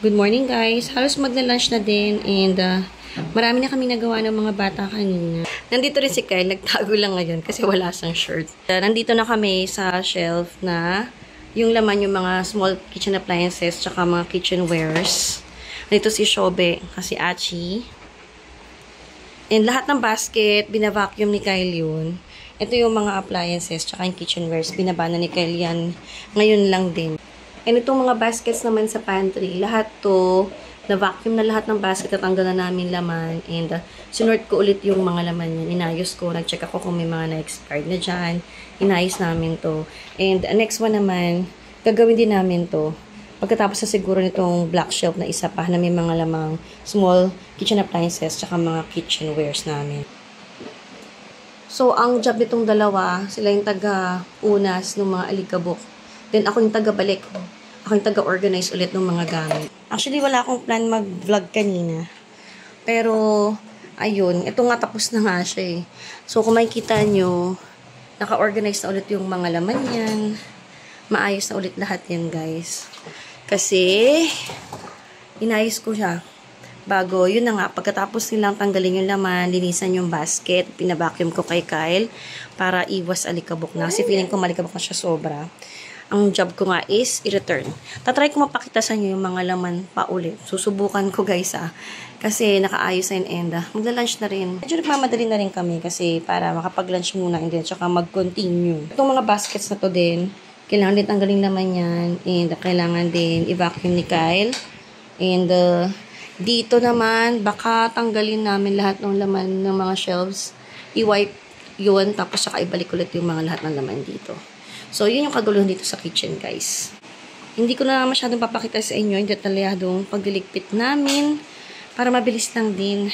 Good morning guys. Halos magla-lunch na din and marami na kami nagawa ng mga bata kanina. Nandito rin si Kyle, nagtago lang ngayon kasi wala siyang shirt. Nandito na kami sa shelf na yung laman yung mga small kitchen appliances tsaka mga kitchenwares. Nandito si Shobe, kasi Achi. And lahat ng basket, binavacuum ni Kyle yun. Ito yung mga appliances tsaka yung kitchenwares, binabana ni Kyle yan ngayon lang din. And itong mga baskets naman sa pantry, lahat to, na-vacuum na lahat ng basket at tanggal na namin laman. And sinort ko ulit yung mga laman yan. Inayos ko, nag-check ako kung may mga na-expired na dyan. Inayos namin to. And next one naman, gagawin din namin to. Pagkatapos sa siguro nitong black shelf na isa pa na may mga lamang small kitchen appliances tsaka mga kitchenwares namin. So, ang job nitong dalawa, sila yung taga-unas ng mga alikabok. Then, ako yung taga-balik. Ako yung taga-organize ulit ng mga gamit. Actually, wala akong plan mag-vlog kanina. Pero, ayun. Ito nga, tapos na nga siya eh. So, kung makikita nyo, naka-organize na ulit yung mga laman yan. Maayos na ulit lahat yan, guys. Kasi, inayos ko siya. Bago, yun na nga, pagkatapos nilang tanggalin yung laman, linisan yung basket, pinabacuum ko kay Kyle para iwas alikabok na. Kasi feeling ko malikabok na siya sobra. Ang job ko nga is i-return. Tatry ko mapakita sa inyo yung mga laman pa ulit. Susubukan ko guys kasi nakaayos na and magla-lunch na rin. Medyo nagmamadali na rin kami kasi para makapag-lunch muna and then tsaka mag-continue. Itong mga baskets na to din, kailangan din tanggalin laman yan and kailangan din i-vacuum ni Kyle. And dito naman, baka tanggalin namin lahat ng laman ng mga shelves. I-wipe yun tapos tsaka ibalik ulit yung mga lahat ng laman dito. So, yun yung kaguluhan dito sa kitchen, guys. Hindi ko na masyadong papakita sa inyo yung detalyadong pagliligpit namin para mabilis lang din.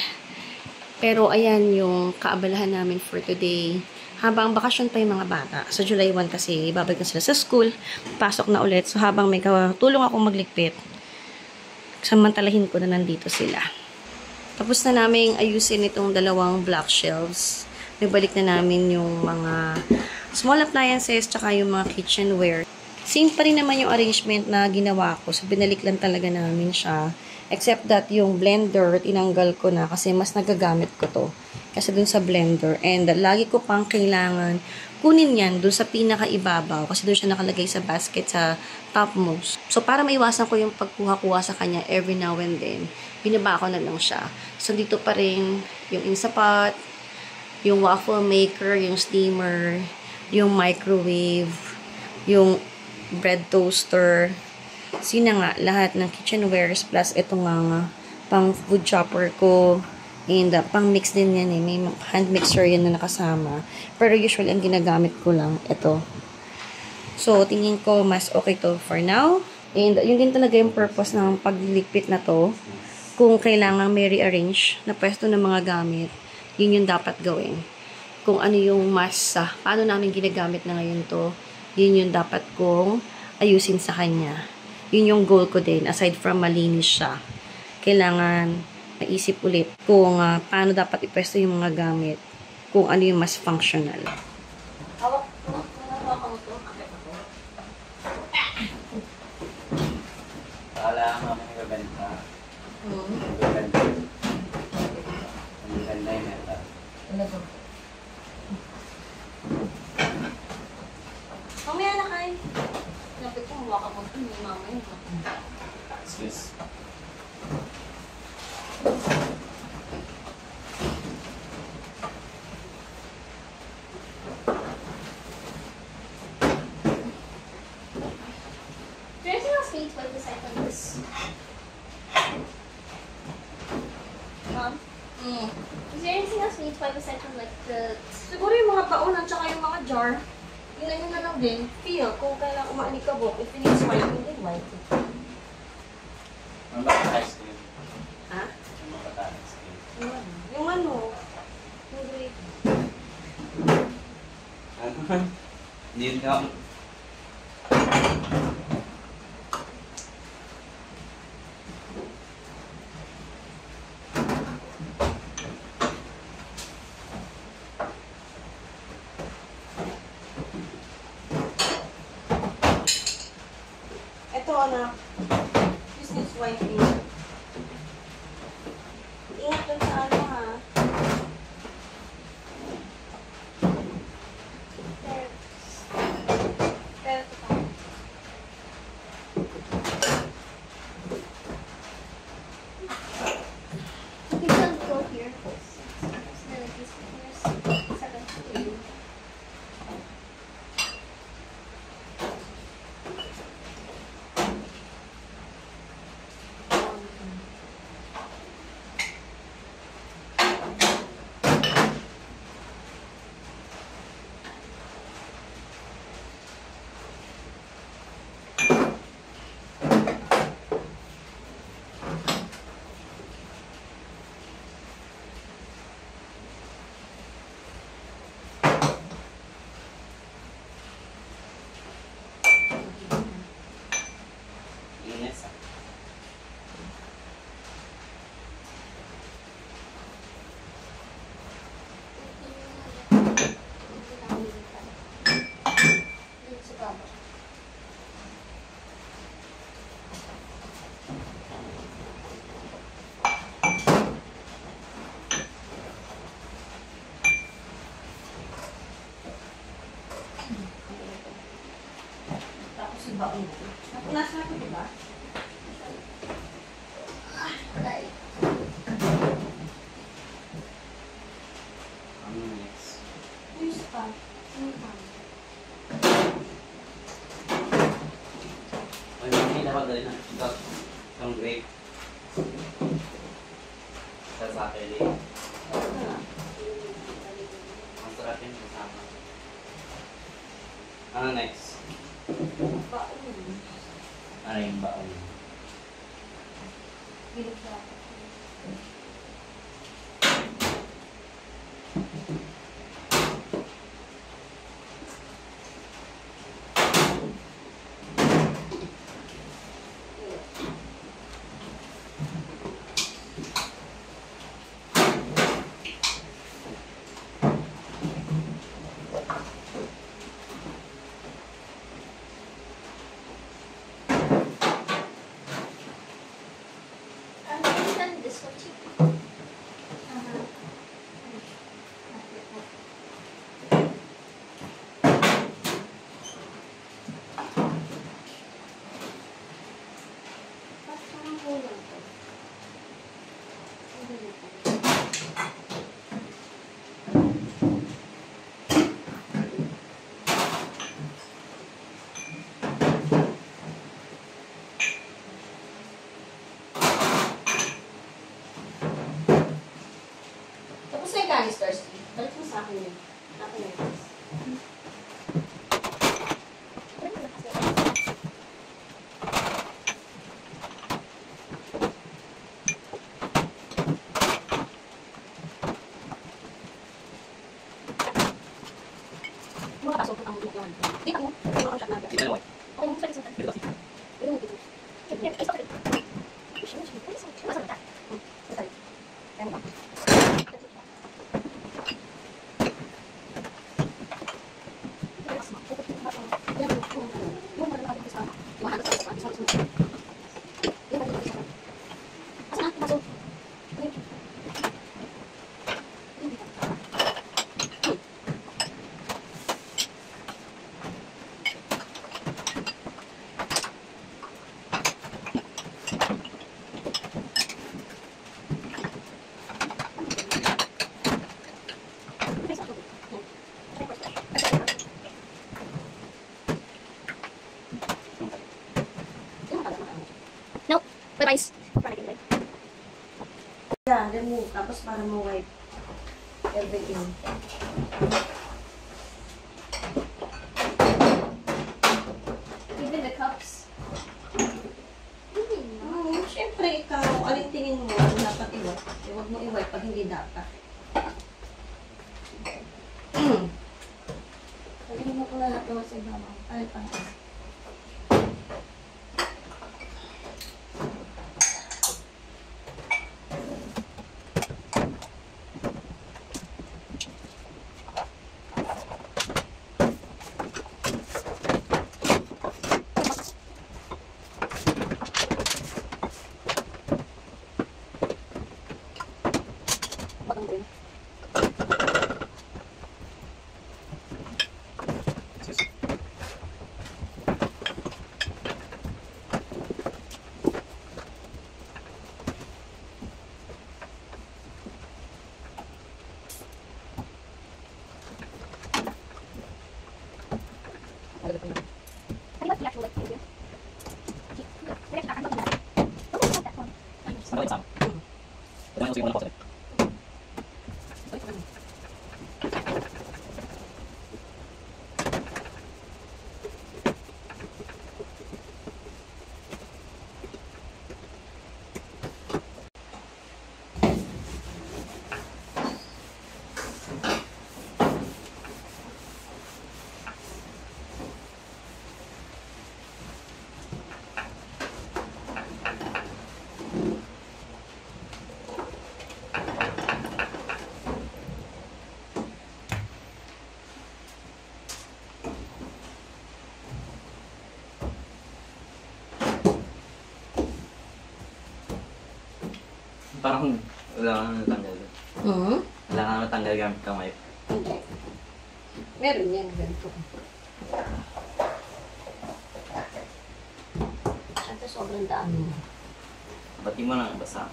Pero, ayan yung kaabalahan namin for today. Habang bakasyon pa yung mga bata. Sa July 1 kasi, babalik na sila sa school. Pasok na ulit. So, habang may tulong akong magligpit, samantalahin ko na nandito sila. Tapos na namin ayusin itong dalawang black shelves. Nabalik na namin yung mga small appliances, tsaka yung mga kitchenware. Same pa rin naman yung arrangement na ginawa ko. So, binalik lang talaga namin siya. Except that yung blender, tinanggal ko na kasi mas nagagamit ko to. Kasi dun sa blender. And lagi ko pang kailangan kunin yan dun sa pinakaibabaw. Kasi dun siya nakalagay sa basket sa topmost. So, para maiwasan ko yung pagkuha-kuha sa kanya every now and then, binaba ko na lang siya. So, dito pa rin yung insapot, yung waffle maker, yung steamer, yung microwave, yung bread toaster. Sina nga, lahat ng kitchenwares plus ito nga pang food chopper ko. And pang mix din yan eh. May hand mixer yan na nakasama. Pero usually ang ginagamit ko lang ito. So, tingin ko mas okay to for now. And yun din talaga yung purpose ng pagliligpit na to. Kung kailangan may rearrange na pwesto ng mga gamit, yun yung dapat gawin. Kung ano yung mas paano namin ginagamit na ngayon to, yun yung dapat kong ayusin sa kanya. Yun yung goal ko din, aside from malinis siya. Kailangan maisip ulit kung paano dapat ipwesto yung mga gamit, kung ano yung mas functional. Hawak mo to. Kala nga may gaganda. Ang ganda yun ito. Ano to? Mamaya na kayo. Sabi ko, mawaka mo ito. May mamaya. Excuse. Is there anything else we need to wipe aside from like the... Siguro yung mga baon at saka yung mga jar. Yun na lang din. Feel kung kailangan umaalikabok. If it needs white, then white. Ang baka ice cream. Ha? Ang baka ice cream. Yung ano? Yung grape. Ano? Hindi nga. Ito anak. This needs wiping. Ingat lang sa ano ha. Pero ito pa. You can go here. Inis ah. Tapos yung baon ko. Nasa ako, diba? Ano next? Here's the bag. Ay, makikita ko dali na. Ito. Itong grape. Sa akin eh. Ang sarap yun kasama. Ano next? Baon. Ano yung baon? I've done this one too. Parang kulang to. Tapos na yung canisters. Balik mo sa akin yun. Akin yun. Mga pasok ang ulan. Di ako. Mga ang shot na. Ito na Ako yung pwede sa Ito kasi. Pwede mo dito. Ay, stop it. Masarap ka. Sorry. Kaya mo ba? Nope. Bye-bye. Yeah, remove. Tapos para ma-wipe everything. Even the cups. Siyempre, ikaw, alin tingin mo, dapat i-wipe. Huwag mo i-wipe pag hindi dapat. Pagin mo ko lahat naman sa ibabaw. Ay, pangas. sige mo na po. Parang wala kang natanggal. Wala kang natanggal gamit kamay. Hindi. Meron yan, ganito. Ito sobrang daan mo. Ba't di mo nang basa?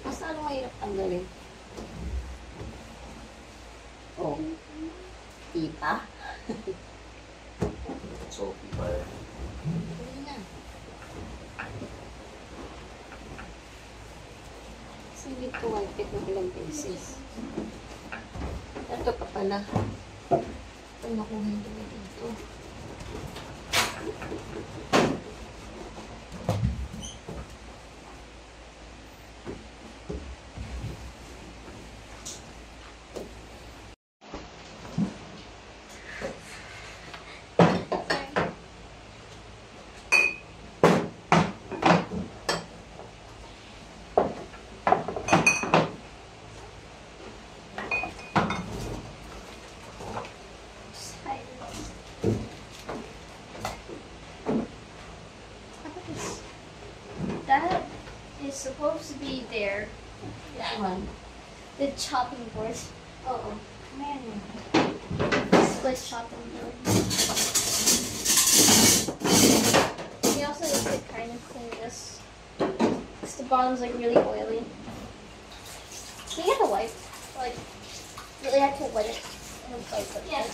Mas ano mahirap tanggalin? Oh. Ipa? Sophie pa rin. Hindi na. Sige ko, wipit ng ilang beses. Ito pa pala. Ito nakuha yung dumi dito. That is supposed to be there. Yan. The chopping board. Oo. Meron. Split chopping board. You also need to kind of clean this. Because the bottom's like really oily. Can you get a wipe? Like, really have to wet it. And wipe it. Yeah.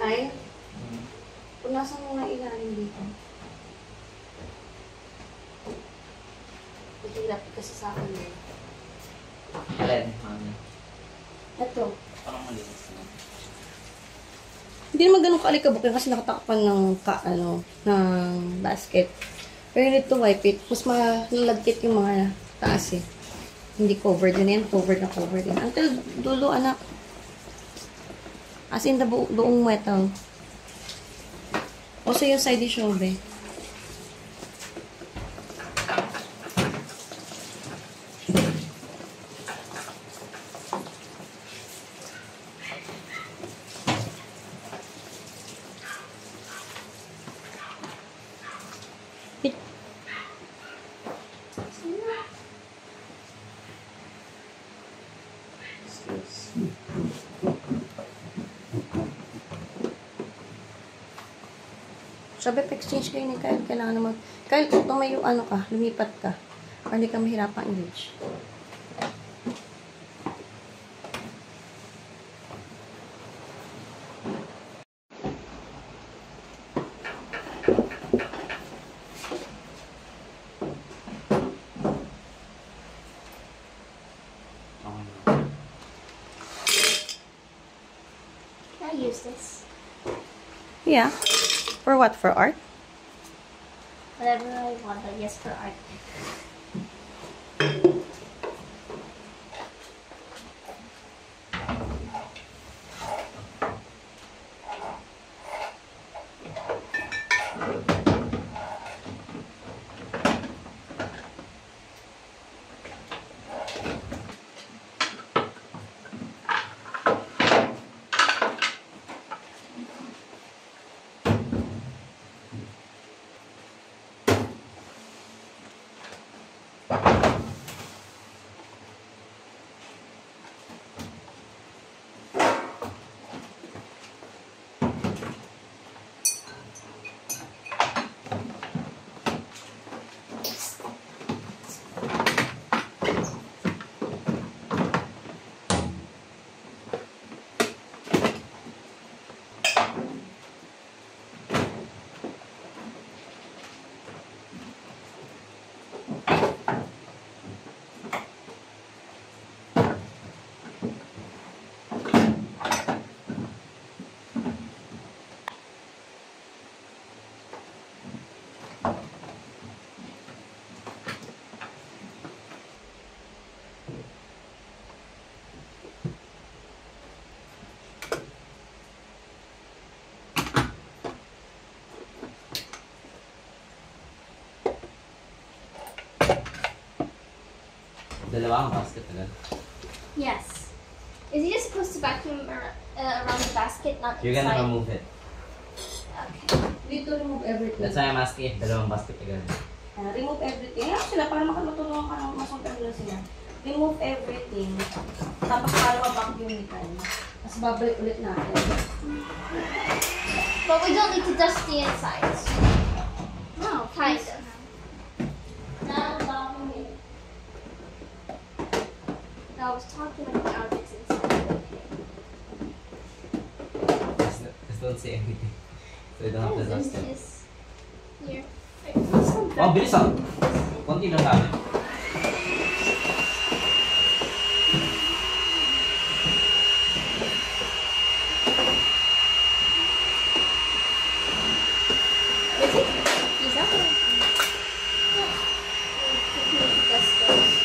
Ay, punasan mo nga ilalim dito. Naghihirap kasi sa akin eh. Alin? Mami. Ito. Parang malinis na. Hindi naman ganun kaalikabok kasi nakatakpan ng ng basket. Pero you need to wipe it. Mas malalagkit yung mga taas eh. Hindi covered din yan. Covered na covered din. Until dulo, anak. As in the buong metal. Also yung side dish oven. Sabi, pa-exchange kayo ni Kyle. Kailangan naman. Kyle, kung tumayo ano ka, lumipat ka. Para hindi ka mahirapang i-reach. Can I use this? Yeah. For what? For art? Whatever I want, but yes, for art. Dalawa ang basket agad. Yes. Is he just supposed to vacuum around the basket, not You're inside? gonna remove it. Okay. Dito remove everything. That's why I'm asking if dalawang basket agad. Remove everything. Ayan sila, para matulungan ka ng masuntan nila sila. Remove everything. Tapos para ma-vacuum nitan. Tapos babalik ulit natin. But we don't need to dust the insides. No, kind of. I was talking about the objects inside. Just don't say anything. So you don't have to dust it. Is here. Oh, bilis ah! Konti lang namin. Is it? Is that what? Dust those.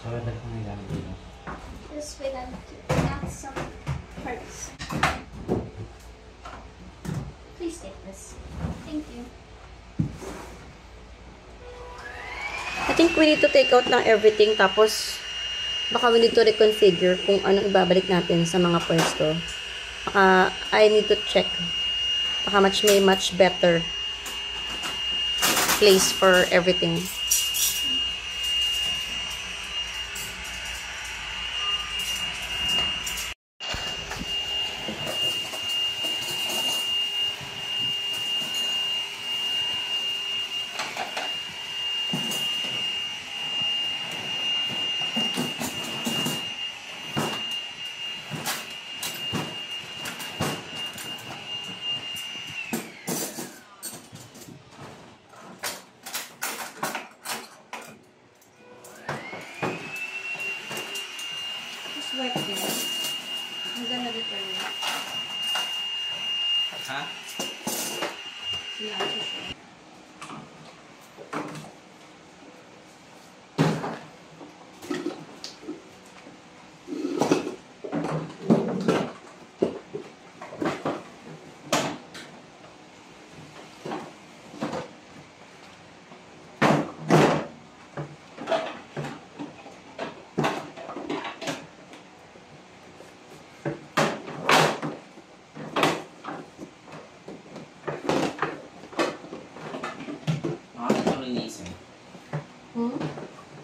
So, dali ko na gamit dito. This way then to add some parts. Please take this. Thank you. I think we need to take out ng everything. Tapos, baka we need to reconfigure kung anong ibabalik natin sa mga pwesto. Baka, I need to check. Baka may much better place for everything. Swipe din. I'm gonna return it. Ha? Yeah, I'm sure.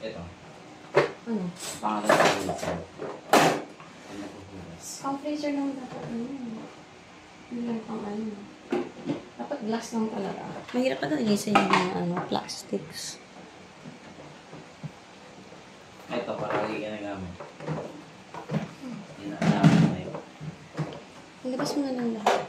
Ito. Ano? Pangalan ko yung isa. Pang freezer lang dapat ano. Hindi lang pang ano. Dapat glass lang talaga. Mahirap ka linisin yung mga ano, plastics. Ito, parang ginagamit. Ginagamit na yun. Ilabas mo na lang lahat.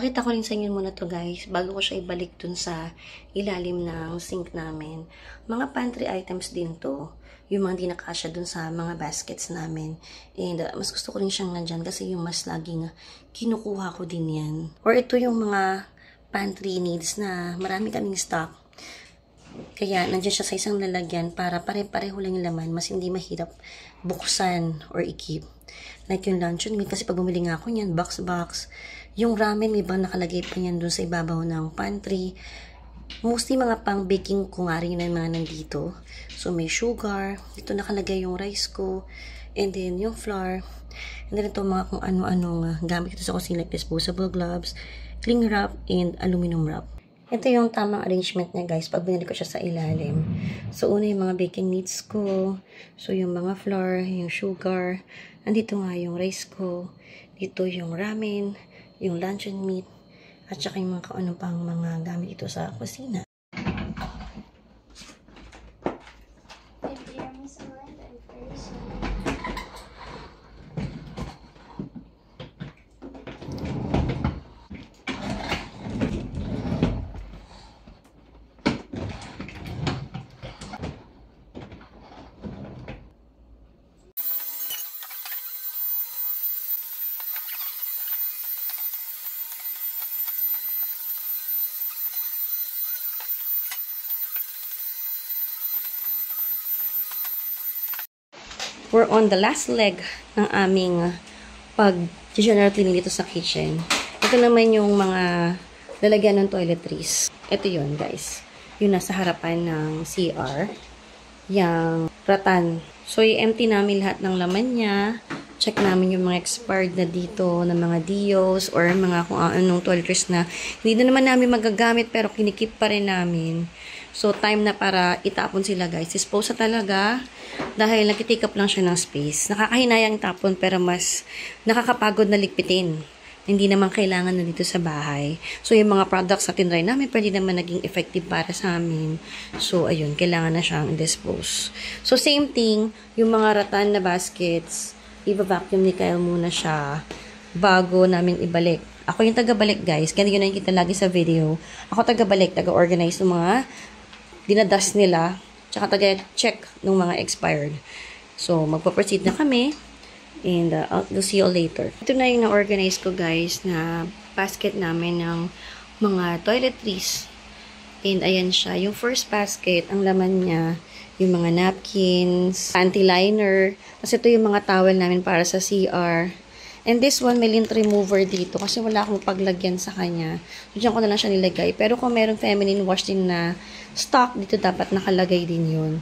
Pakita ko rin sa inyo muna to guys, bago ko siya ibalik dun sa ilalim ng sink namin. Mga pantry items din to. Yung mga di nakasya dun sa mga baskets namin. And mas gusto ko rin siyang nandyan kasi yung mas laging kinukuha ko din yan. Or ito yung mga pantry needs na marami kaming stock. Kaya nandiyan siya sa isang lalagyan para pare-pareho lang yung laman. Mas hindi mahirap buksan or i-keep. Like yung luncheon meat kasi pag bumili nga ako niyan, box. Yung ramen, may bang nakalagay pa yan dun sa ibabaw ng pantry. Mostly mga pang baking ko nga rin yung mga nandito. So may sugar. Dito nakalagay yung rice ko. And then yung flour. And then ito mga kung ano-anong gamit ito sa kusina. Like disposable gloves, cling wrap, and aluminum wrap. Ito yung tamang arrangement niya guys pag binili ko siya sa ilalim. So una yung mga baking needs ko. So yung mga flour, yung sugar. Andito nga yung rice ko. Dito yung ramen, yung luncheon meat, at saka yung mga ano pang mga gamit ito sa kusina. We're on the last leg ng aming pag-general cleaning dito sa kitchen. Ito naman yung mga lalagyan ng toiletries. Ito yun, guys. Yung nasa harapan ng CR. Yung ratan. So, i-empty namin lahat ng laman niya. Check namin yung mga expired na dito, na mga Dios, or mga kung anong toiletries na hindi na naman namin magagamit, pero kinikip pa rin namin. So, time na para itapon sila, guys. Dispose na talaga. Dahil nagtitikap lang siya ng space. Nakakahinayang tapon pero mas nakakapagod na ligpitin. Hindi naman kailangan na dito sa bahay. So, yung mga products na tinry namin, pwede naman naging effective para sa amin. So, ayun, kailangan na siyang dispose. So, same thing, yung mga ratan na baskets, i-vacuum ni Kyle muna siya bago namin ibalik. Ako yung taga-balik, guys. Ganyan yun nakikita lagi sa video. Ako taga-balik, taga-organize ng mga dinadust nila. Tsaka taga-check ng mga expired. So, magpa-proceed na kami. And we'll see you later. Ito na yung na-organize ko, guys, na basket namin ng mga toiletries. And ayan siya. Yung first basket, ang laman niya, yung mga napkins, panty liner. Kasi ito yung mga towel namin para sa CR. And this one, may lint remover dito kasi wala akong paglagyan sa kanya. So, dyan ko na lang siya nilagay. Pero kung merong feminine wash din na stock, dito dapat nakalagay din yun.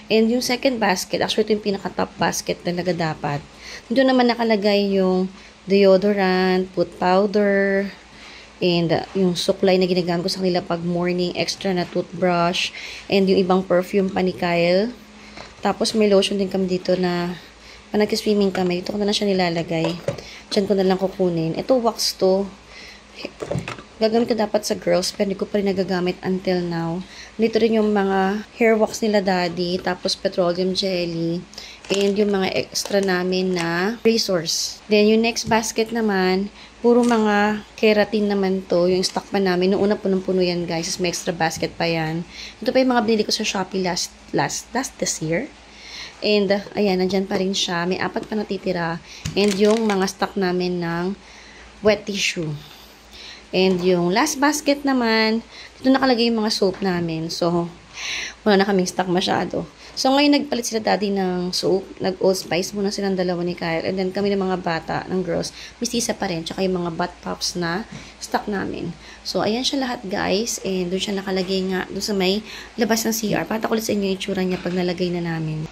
And yung second basket, actually ito yung pinaka-top basket talaga dapat. Dito naman nakalagay yung deodorant, foot powder, and yung suklay na ginagamit ko sa kanila pag morning, extra na toothbrush, and yung ibang perfume pa ni Kyle. Tapos may lotion din kami dito na pag nag-swimming kami, dito ko na lang siya nilalagay. Diyan ko na lang kukunin. Ito wax to. Gagamit ko dapat sa girls, pero hindi ko pa rin nagagamit until now. Dito rin yung mga hair wax nila daddy, tapos petroleum jelly, and yung mga extra namin na razors. Then yung next basket naman, puro mga keratin naman to. Yung stock pa namin. Noong una punong-puno yan, guys. May extra basket pa yan. Ito pa yung mga binili ko sa Shopee last this year. And, ayan, nandyan pa rin siya. May 4 pa natitira. And yung mga stock namin ng wet tissue. And yung last basket naman, dito nakalagay yung mga soap namin. So, wala na kaming stock masyado. So, ngayon nagpalit sila daddy ng soap. Nag-Old Spice muna silang dalawa ni Kyle. And then kami ng mga bata, ng girls, mistisa pa rin. Tsaka yung mga butt pops na stock namin. So, ayan siya lahat, guys. And doon siya nakalagay nga, doon sa may labas ng CR. Pata ko ulit sa inyo yung itsura niya pag nalagay na namin.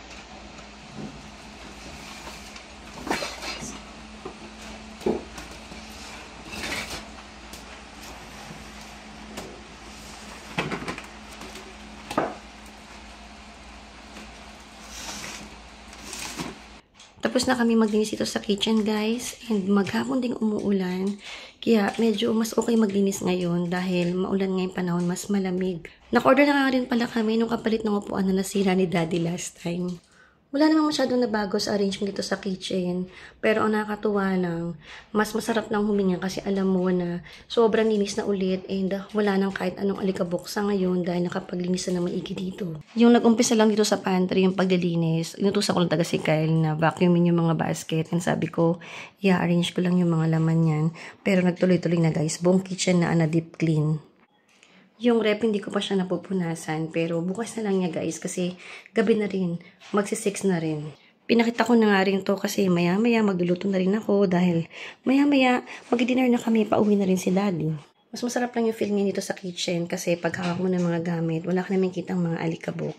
Tapos na kami maglinis ito sa kitchen, guys. And maghapon ding umuulan. Kaya medyo mas okay maglinis ngayon dahil maulan ngayong panahon, mas malamig. Naka-order na nga rin pala kami nung kapalit ng upuan na nasira ni Daddy last time. Wala namang masyadong nabago sa arrangement dito sa kitchen. Pero ang nakakatuwa lang, mas masarap lang huminga kasi alam mo na sobrang linis na ulit and wala nang kahit anong alikabok sa ngayon dahil nakapaglinis na maigi dito. Yung nag-umpisa lang dito sa pantry, yung paglilinis, inutusan ko lang taga si Kyle na vacuumin yung mga basket and sabi ko, i-arrange ko lang yung mga laman yan. Pero nagtuloy-tuloy na guys, buong kitchen na deep clean. Yung rep, hindi ko pa siya napupunasan. Pero bukas na lang niya guys kasi gabi na rin. Magsi-6 na rin. Pinakita ko na nga rin to kasi maya-maya magluluto na rin ako dahil maya-maya mag-dinner na kami, pauwi na rin si daddy. Mas masarap lang yung feeling dito sa kitchen kasi pag hawak mo ng mga gamit, wala ka namin kitang mga alikabok.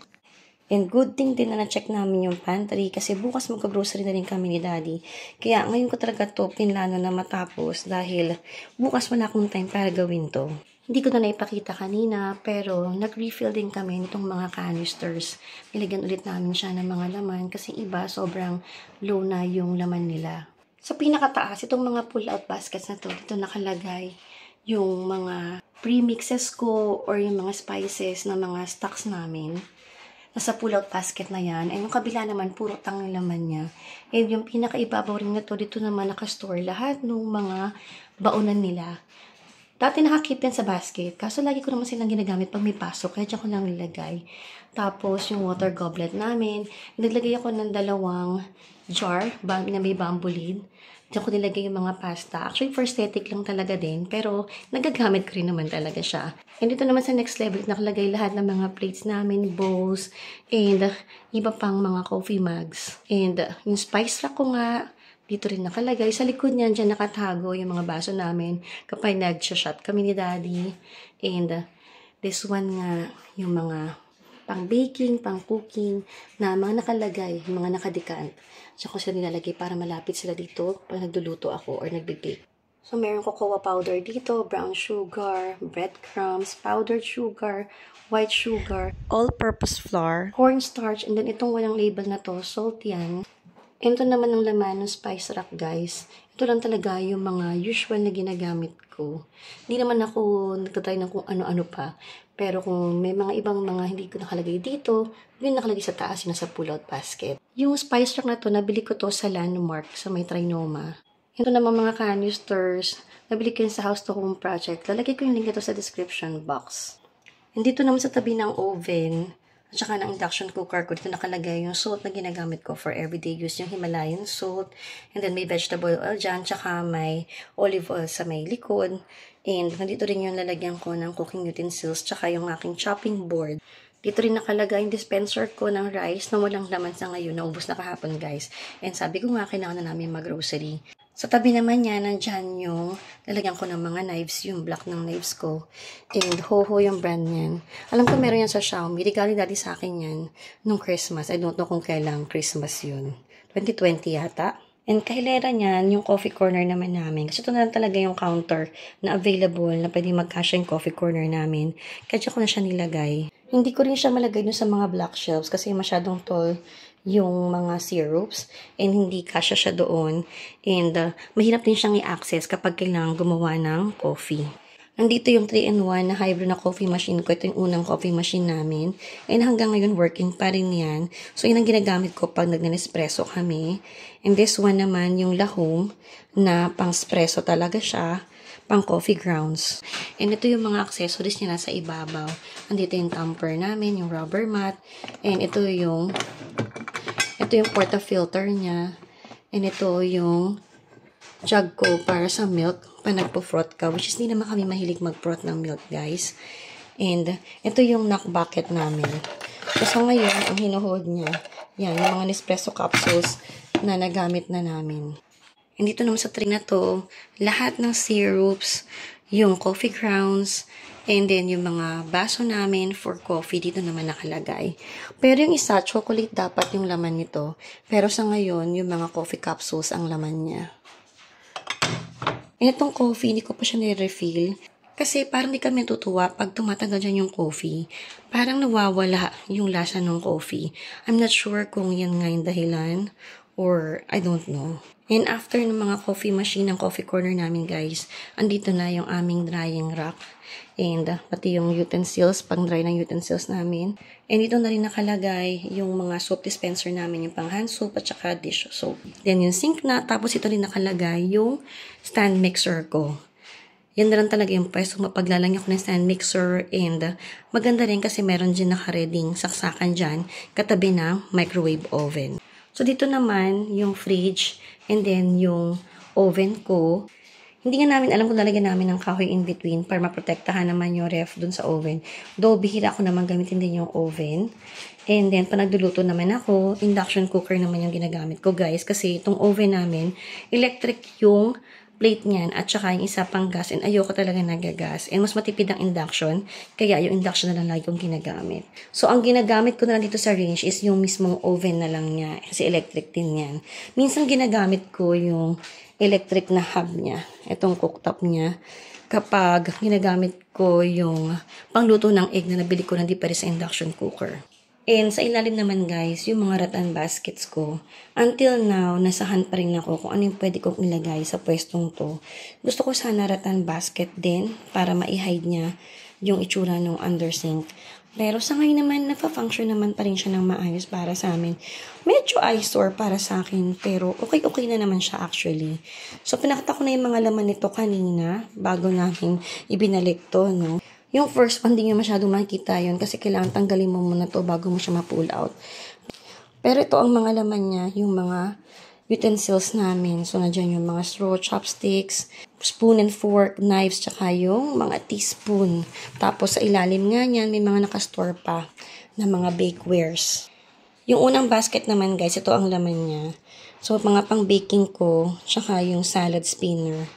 And good thing din na na-check namin yung pantry kasi bukas magka-grocery na rin kami ni daddy. Kaya ngayon ko talaga to pinlano na matapos dahil bukas wala akong time para gawin to. Hindi ko na naipakita kanina, pero nag-refill din kami nitong mga canisters. Nilagyan ulit namin siya ng mga laman kasi iba sobrang low na yung laman nila. Sa pinakataas, itong mga pull-out baskets na to, dito nakalagay yung mga pre-mixes ko or yung mga spices na mga stocks namin. Nasa pull-out basket na yan. And yung kabila naman, puro tang laman niya. And yung pinakaibabaw rin na to, dito naman nakastore lahat ng mga baonan nila. Dati nakakip yan sa basket. Kaso lagi ko naman silang ginagamit pag may pasok. Kaya dyan ko lang nilagay. Tapos yung water goblet namin. Naglagay ako ng 2 jar na may bamboo lid. Diyan ko nilagay yung mga pasta. Actually, for aesthetic lang talaga din. Pero nagagamit ko rin naman talaga siya. And dito naman sa next level, nakalagay lahat ng mga plates namin, bowls, and iba pang mga coffee mugs. And yung spice rack ko nga, dito rin nakalagay. Sa likod niyan, dyan nakatago yung mga baso namin kapag nag-shot kami ni daddy. And this one nga, yung mga pang-baking, pang-cooking na mga nakalagay, yung mga nakadikant. Diyan ko sila nilalagay para malapit sila dito pag nagluluto ako or nagbe-bake. So, meron cocoa powder dito, brown sugar, breadcrumbs, powdered sugar, white sugar, all-purpose flour, cornstarch, and then itong walang label na to, salt yan. Ito naman ang laman ng spice rack, guys. Ito lang talaga yung mga usual na ginagamit ko. Hindi naman ako nagtatry ng kung ano-ano pa. Pero kung may mga ibang mga hindi ko nakalagay dito, yun nakalagay sa taas, yun nasa pull-out basket. Yung spice rack na to, nabili ko to sa Landmark, sa may Trinoma. Ito naman mga canisters, nabili ko yun sa House to Home Project. Lalagay ko yung link ito sa description box. And dito naman sa tabi ng oven, at saka ng induction cooker ko, dito nakalagay yung salt na ginagamit ko for everyday use, yung Himalayan salt. And then may vegetable oil dyan, tsaka may olive oil sa may likod. And nandito rin yung lalagyan ko ng cooking utensils, tsaka yung aking chopping board. Dito rin nakalagay yung dispenser ko ng rice na walang laman sa ngayon. Naubos na kahapon, guys. And sabi ko nga, kailangan na namin mag-grocery. Sa tabi naman niya, nandyan yung lalagyan ko ng mga knives, yung black ng knives ko. And Hoho yung brand niyan. Alam ko meron yan sa Xiaomi. Regalo dati sa akin yan nung Christmas. I don't know kung kailang Christmas yun. 2020 yata. And kahilera niyan, yung coffee corner naman namin. Kasi ito na lang talaga yung counter na available na pwede magkasya yung coffee corner namin. Kaya ko na siya nilagay. Hindi ko rin siya malagay dun sa mga black shelves kasi masyadong tall yung mga syrups and hindi kasya siya doon. And mahirap din siyang i-access kapag kailangan gumawa ng coffee. Nandito yung 3-in-1 na hybrid na coffee machine ko. Ito yung unang coffee machine namin. And hanggang ngayon working pa rin yan. So yun ang ginagamit ko pag nag-nespresso kami. And this one naman yung La Home na pang-espresso talaga siya. Pang coffee grounds. And ito yung mga accessories niya nasa ibabaw. Nandito yung tamper namin, yung rubber mat. And ito yung portafilter niya. And ito yung jug ko para sa milk pa nagpo-froth ka. Which is, hindi naman kami mahilig mag-froth ng milk, guys. And ito yung knock bucket namin. So ngayon, ang hinuhold niya, yan, yung mga Nespresso capsules na nagamit na namin. And dito naman sa tray na to, lahat ng syrups, yung coffee grounds, and then yung mga baso namin for coffee, dito naman nakalagay. Pero yung isa, chocolate dapat yung laman nito. Pero sa ngayon, yung mga coffee capsules ang laman niya. And itong coffee, hindi ko pa siya nire-refill. Kasi parang di kami tutuwa pag tumatagal dyan yung coffee. Parang nawawala yung lasa ng coffee. I'm not sure kung yan nga yung dahilan or I don't know. And after ng mga coffee machine ng coffee corner namin guys, andito na yung aming drying rack. And pati yung utensils, pang dry ng utensils namin. And dito na rin nakalagay yung mga soap dispenser namin, yung pang hand soap at saka dish soap. Then yung sink na, tapos ito rin nakalagay yung stand mixer ko. Yan na lang talaga yung pwesto mapaglalagyan ko ng stand mixer, and maganda rin kasi meron dyan nakareding saksakan dyan katabi ng microwave oven. So dito naman yung fridge and then yung oven ko. Hindi nga namin alam kung lalagyan namin ng kahoy in between para maprotektahan naman yung ref dun sa oven. Though bihira ako naman gamitin din yung oven. And then pag nagluluto naman ako, induction cooker naman yung ginagamit ko guys. Kasi itong oven namin, electric yung plate niyan at saka yung isa pang gas, and ayoko talaga nagagas. And mas matipid ang induction, kaya yung induction na lang lagi kong ginagamit. So, ang ginagamit ko na lang dito sa range is yung mismong oven na lang niya, kasi electric din yan. Minsan ginagamit ko yung electric na hub niya, itong cooktop niya, kapag ginagamit ko yung pangluto ng egg na nabili ko na di pa rin sa induction cooker. And sa ilalim naman guys, yung mga rattan baskets ko, until now, nasahan pa rin ako kung ano yung pwede kong ilagay sa pwestong to. Gusto ko sana rattan basket din para ma-hide niya yung itsura ng undersink. Pero sa ngayon naman, nagpa-function naman pa rin siya ng maayos para sa amin. Medyo eyesore para sa akin, pero okay na naman siya actually. So pinakita ko na yung mga laman nito kanina, bago namin ibinalik to, no? Yung first one, hindi nyo masyadong makikita yun kasi kailangan tanggalin mo muna to bago mo siya ma-pull out. Pero ito ang mga laman niya, yung mga utensils namin. So, nandiyan yung mga straw, chopsticks, spoon and fork, knives, tsaka yung mga teaspoon. Tapos, sa ilalim nga niyan, may mga nakastore pa na mga bakewares. Yung unang basket naman, guys, ito ang laman niya. So, mga pang-baking ko, tsaka yung salad spinner.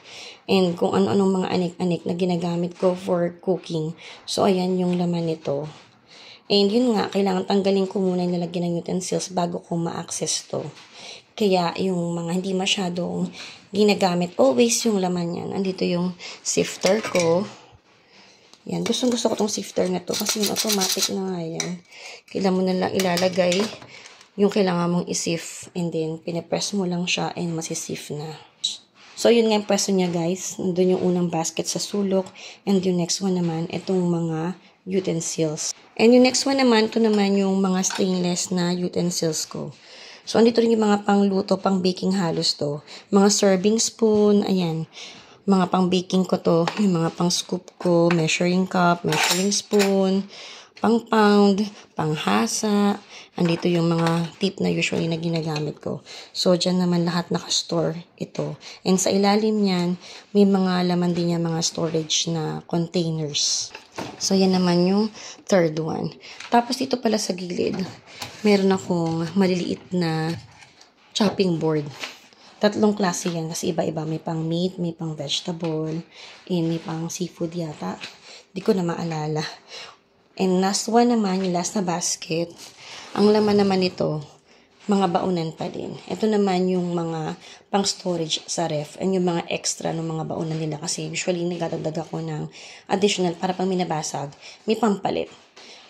And kung ano-anong mga anik-anik na ginagamit ko for cooking. So, ayan yung laman nito. And yun nga, kailangan tanggalin ko muna yung nalagyan ng utensils bago ko ma-access to. Kaya yung mga hindi masyadong ginagamit, always yung laman yan. Andito yung sifter ko. Yan, gusto ko tong sifter na to kasi yung automatic na nga yan. Kailangan mo na lang ilalagay yung kailangan mong isift. And then, pinapress mo lang siya and masisift na. So, yun nga yung pwesto niya, guys. Nandun yung unang basket sa sulok. And yung next one naman, itong mga utensils. And yung next one naman, ito naman yung mga stainless na utensils ko. So, andito rin yung mga pangluto, pang baking halos to. Mga serving spoon, ayan. Mga pang baking ko to. Yung mga pang scoop ko, measuring cup, measuring spoon, pang pound, pang hasa. Andito yung mga tip na usually na ginagamit ko. So, dyan naman lahat nakastore ito. And sa ilalim niyan, may mga laman din niya mga storage na containers. So, yan naman yung third one. Tapos, dito pala sa gilid, meron akong maliliit na chopping board. Tatlong klase yan kasi iba-iba. May pang meat, may pang vegetable, and may pang seafood yata. Di ko na maalala. And last one naman, yung last na basket, ang laman naman nito, mga baunan pa din. Ito naman yung mga pang storage sa ref and yung mga extra ng mga baunan nila kasi usually nagdadagdag ako ng additional para pang minabasag, may pampalit.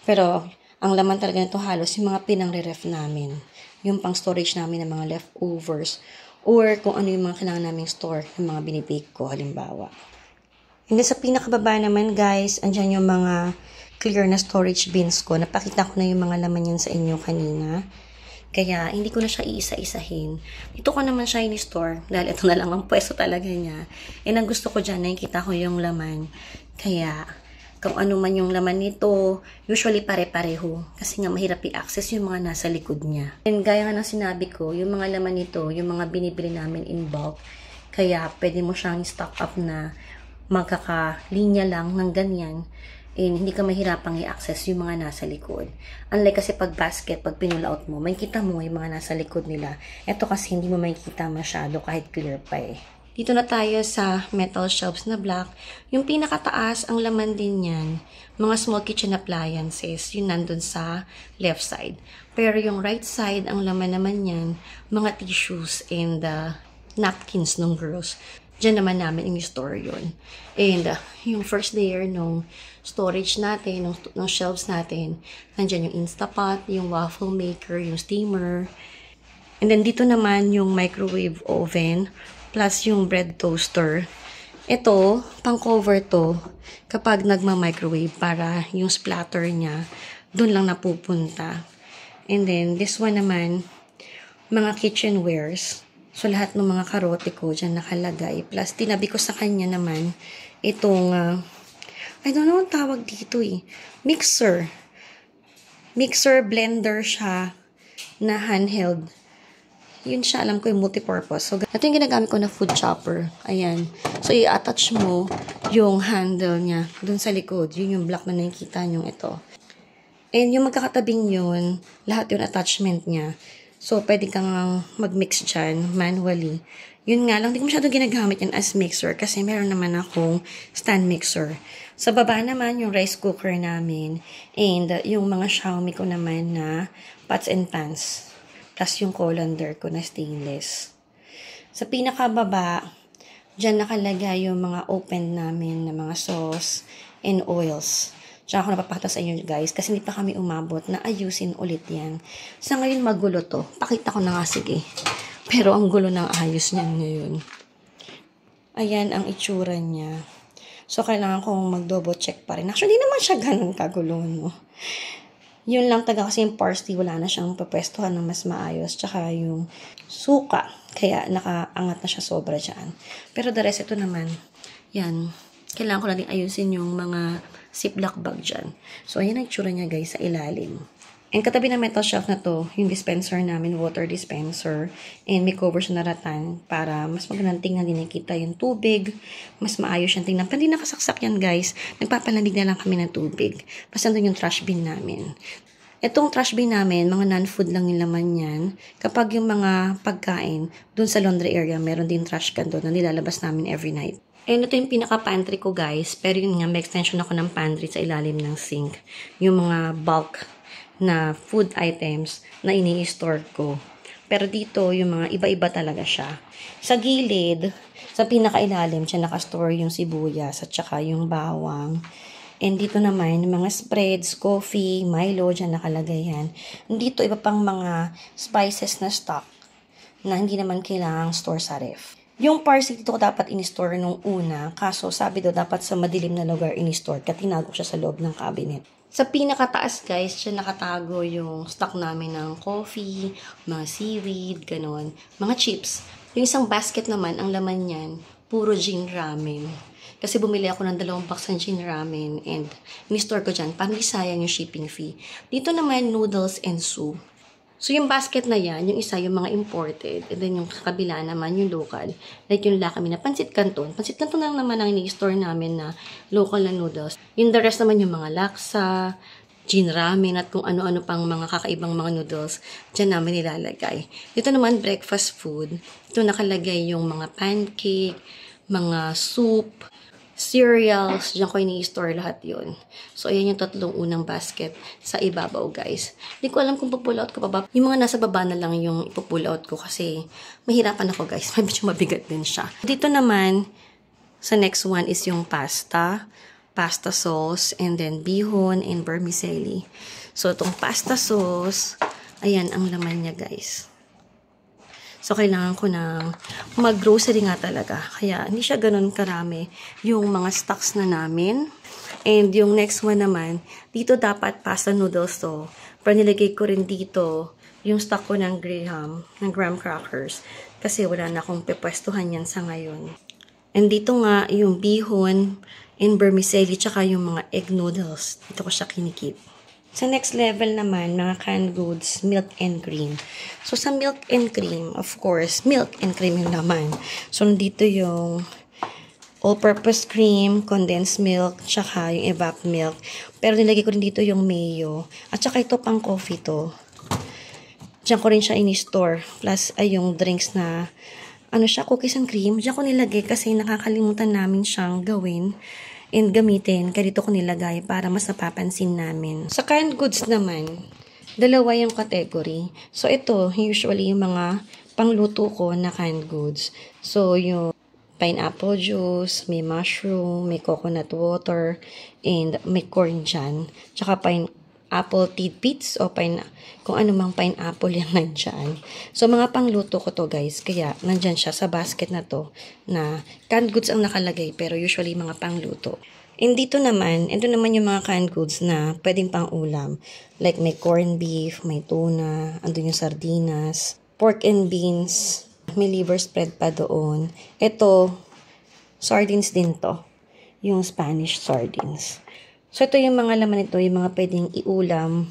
Pero ang laman talaga nito halos yung mga pinang-ref namin, yung pang storage namin ng mga leftovers or kung ano yung mga kailangan naming store ng mga binibake ko halimbawa. And then sa pinakababa naman guys, andyan yung mga clear na storage bins ko. Napakita ko na yung mga laman yan sa inyo kanina. Kaya, hindi ko na siya iisa-isahin. Ito ko naman siya in-store. Dahil ito na lang ang pwesto talaga niya. And ang gusto ko dyan, nakikita ko yung laman. Kaya, kung ano man yung laman nito, usually pare-pareho. Kasi nga, mahirap i-access yung mga nasa likod niya. And gaya nga ng sinabi ko, yung mga laman nito, yung mga binibili namin in bulk. Kaya, pwede mo siyang stock up na magkakalinya lang ng ganyan. And hindi ka mahirapang i-access yung mga nasa likod. Unlike kasi pag basket, pag pinulaot mo, makikita mo yung mga nasa likod nila. Ito kasi hindi mo makikita masyado kahit clear pa eh. Dito na tayo sa metal shelves na black. Yung pinakataas, ang laman din yan, mga small kitchen appliances, yun nandun sa left side. Pero yung right side, ang laman naman yan, mga tissues and napkins ng girls. Diyan naman namin i-store yun. And yung first layer nung storage natin, ng shelves natin, nandiyan yung Instapot, yung waffle maker, yung steamer. And then, dito naman yung microwave oven plus yung bread toaster. Ito, pang-cover to kapag nagma-microwave para yung splatter niya dun lang napupunta. And then, this one naman, mga kitchenwares. So, lahat ng mga karote ko dyan nakalagay. Plus, tinabi ko sa kanya naman itong, I don't know ang tawag dito eh. Mixer. Mixer blender siya na handheld. Yun siya, alam ko yung multipurpose. So, ito yung ginagamit ko na food chopper. Ayan. So, i-attach mo yung handle niya dun sa likod. Yun yung block na nakikita nyo ito. And yung magkakatabing yun, lahat yung attachment niya. So, pwede kang mag-mix dyan manually. Yun nga lang, hindi ko masyadong ginagamit yan as mixer kasi meron naman akong stand mixer. Sa baba naman, yung rice cooker namin. And yung mga Xiaomi ko naman na pots and pans. Plus yung colander ko na stainless. Sa pinakababa, dyan nakalagay yung mga open namin na mga sauce and oils. Tsaka ako napapakita sa inyo guys kasi hindi pa kami umabot na ayusin ulit yan. Sa ngayon magulo to. Pakita ko na nga sige. Pero ang gulo ng ayos niyan ngayon. Ayan ang itsura niya. So kailangan kong mag-double check pa rin. Actually, di naman siya ganun kagulo, no? Yun lang taga kasi yung parsley, wala na siyang papwestuhan ng mas maayos. Tsaka yung suka, kaya nakaangat na siya sobra dyan. Pero the rest, ito naman, yan. Kailangan ko lang din ayusin yung mga ziplock bag dyan. So, ayan ang itsura niya guys sa ilalim. And katabi ng metal shelf na to, yung dispenser namin, water dispenser. And may cover siya na ratan para mas magandang tingnan din nakita yung tubig. Mas maayos siyang tingnan. Pero hindi nakasaksak yan guys. Nagpapalamig na lang kami ng tubig. Basta doon yung trash bin namin. Itong trash bin namin, mga non-food lang yung laman yan. Kapag yung mga pagkain, doon sa laundry area, meron din trash can doon na nilalabas namin every night. And ito yung pinaka-pantry ko guys. Pero yun nga, may extension ako ng pantry sa ilalim ng sink. Yung mga bulk na food items na ini-store ko. Pero dito, yung mga iba-iba talaga siya. Sa gilid, sa pinakailalim, siya nakastore yung sibuyas at saka yung bawang. And dito naman, mga spreads, coffee, Milo, dyan nakalagay yan. Dito, iba pang mga spices na stock na hindi naman kailangang store sa ref. Yung parsley dito ko dapat in-store nung una, kaso sabi daw dapat sa madilim na lugar in-store, kaya tinago siya sa loob ng cabinet. Sa pinakataas guys, siya nakatago yung stock namin ng coffee, mga seaweed, ganon, mga chips. Yung isang basket naman, ang laman niyan, puro gin ramen. Kasi bumili ako ng 2 box ng gin ramen and in-store ko dyan, para hindi sayang yung shipping fee. Dito naman, noodles and soup. So, yung basket na yan, yung isa, yung mga imported. And then, yung kabila naman, yung local. Like yung lakami na Pancit Canton. Pancit Canton lang naman ang ini-store namin na local na noodles. Yung the rest naman yung mga laksa, gin ramen, at kung ano-ano pang mga kakaibang mga noodles, dyan namin nilalagay. Dito naman, breakfast food. Ito nakalagay yung mga pancake, mga soup, cereals, dyan ko ini-store lahat yun. So, ayan yung 3 unang basket sa ibabaw, guys. Hindi ko alam kung pupull out ko pa ba. Yung mga nasa baba na lang yung ipupull out ko kasi mahirapan ako, guys. Medyo mabigat din siya. Dito naman, sa next one is yung pasta sauce, and then bihon and vermicelli. So, itong pasta sauce, ayan ang laman niya, guys. So, kailangan ko na mag-grocery nga talaga. Kaya, hindi siya ganun karami yung mga stocks na namin. And yung next one naman, dito dapat pasta noodles to. Pero nilagay ko rin dito yung stock ko ng graham crackers. Kasi wala na akong pepwestuhan yan sa ngayon. And dito nga, yung bihon and vermicelli, tsaka yung mga egg noodles. Dito ko siya kinikip. Sa next level naman, mga canned goods, milk and cream. So, sa milk and cream, of course, milk and cream yung naman. So, nandito yung all-purpose cream, condensed milk, tsaka yung evap milk. Pero nilagay ko rin dito yung mayo. At tsaka ito pang coffee to. Diyan ko rin siya in-store. Plus, ay yung drinks na, ano siya, cookies and cream. Diyan ko nilagay kasi nakakalimutan namin siyang gawin and gamitin, kaya dito ko nilagay para mas napapansin namin. Sa canned goods naman, 2 yung category. So, ito, usually yung mga pangluto ko na canned goods. So, yung pineapple juice, may mushroom, may coconut water, and may corn dyan. Tsaka apple tidbits o kung ano mang pineapple yung nandyan. So, mga pangluto ko to guys. Kaya, nandyan siya sa basket na to na canned goods ang nakalagay pero usually mga pangluto. And ito naman yung mga canned goods na pwedeng pang ulam. Like may corned beef, may tuna, andun yung sardinas, pork and beans, may liver spread pa doon. Ito, sardines din to. Yung Spanish sardines. So, ito yung mga laman nito, yung mga pwedeng iulam.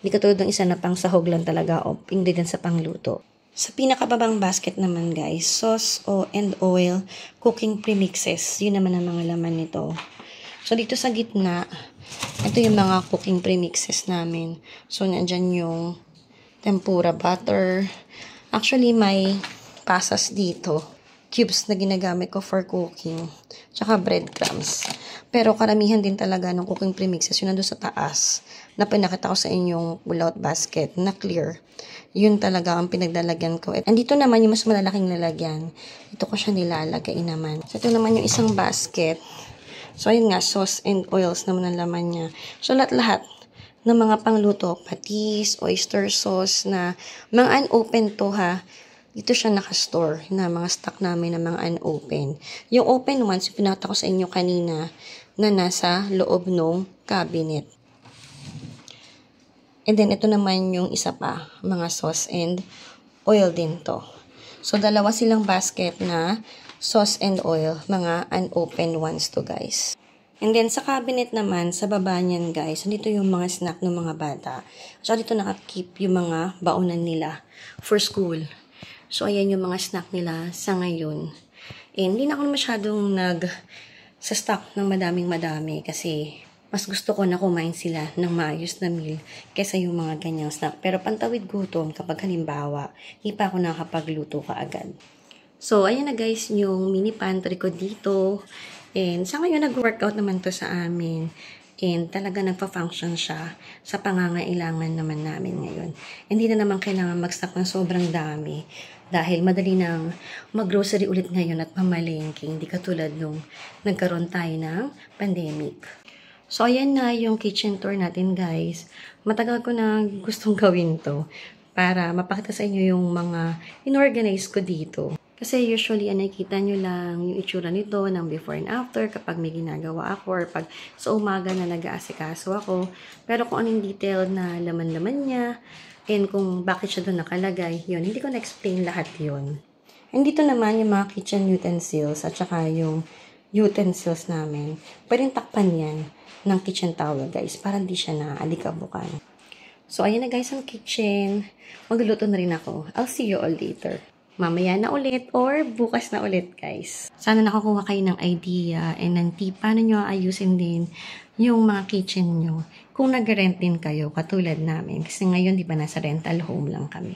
Hindi katulad ng isa na pang sahog lang talaga o ingredient sa pangluto. Sa pinakababang basket naman guys, sauce and oil, cooking premixes. Yun naman ang mga laman nito. So, dito sa gitna, ito yung mga cooking premixes namin. So, nandyan yung tempura butter. Actually, may pasas dito. Cubes na ginagamit ko for cooking. Tsaka breadcrumbs. Pero karamihan din talaga ng cooking premixes, yun nandun sa taas, na pinakita ko sa inyong pull-out basket na clear. Yun talaga ang pinaglalagyan ko. And dito naman yung mas malalaking lalagyan. Ito ko siya nilalagay naman. So, ito naman yung isang basket. So, ayun nga, sauce and oils naman ang laman niya. So, lahat-lahat ng mga pangluto, patis, oyster sauce na mga unopen to ha. Dito siya nakastore na mga stock namin na mga unopen. Yung open ones, pinakita ko sa inyo kanina na nasa loob ng cabinet. And then, ito naman yung isa pa, mga sauce and oil din to. So, dalawa silang basket na sauce and oil, mga unopened ones to guys. And then, sa cabinet naman, sa baba niyan guys, dito yung mga snack ng mga bata. So, dito nakakip yung mga baonan nila for school. So, ayan yung mga snack nila sa ngayon. And hindi na ako masyadong sa stock ng madaming-madami kasi mas gusto ko na kumain sila ng maayos na meal kaysa yung mga ganyang snack. Pero pantawid gutom kapag halimbawa, hindi pa ako nakakapagluto kaagad. So, ayan na guys yung mini pantry ko dito. And sa ngayon, nag-workout naman to sa amin. And talaga nagpa-function siya sa pangangailangan naman namin ngayon. Hindi na naman kailangan mag-stock ng sobrang dami dahil madali nang mag-grocery ulit ngayon at mamalengke. Hindi katulad nung nagkaroon tayo ng pandemic. So, ayan na yung kitchen tour natin guys. Matagal ko na gustong gawin to para mapakita sa inyo yung mga inorganize ko dito. Kasi usually, nakikita nyo lang yung itsura nito ng before and after kapag may ginagawa ako or pag sa umaga na nag-aasikaso ako. Pero kung anong detail na laman-laman niya and kung bakit siya doon nakalagay, yun, hindi ko na-explain lahat yun. And dito naman yung mga kitchen utensils at saka yung utensils namin. Pwedeng takpan yan ng kitchen towel guys para hindi siya naalikabukan. So, ayan na guys ang kitchen. Magluluto na rin ako. I'll see you all later. Mamaya na ulit or bukas na ulit guys. Sana nakakuha kayo ng idea and ng tip paano nyo ayusin din yung mga kitchen nyo kung nag-rent din kayo katulad namin. Kasi ngayon di ba nasa rental home lang kami.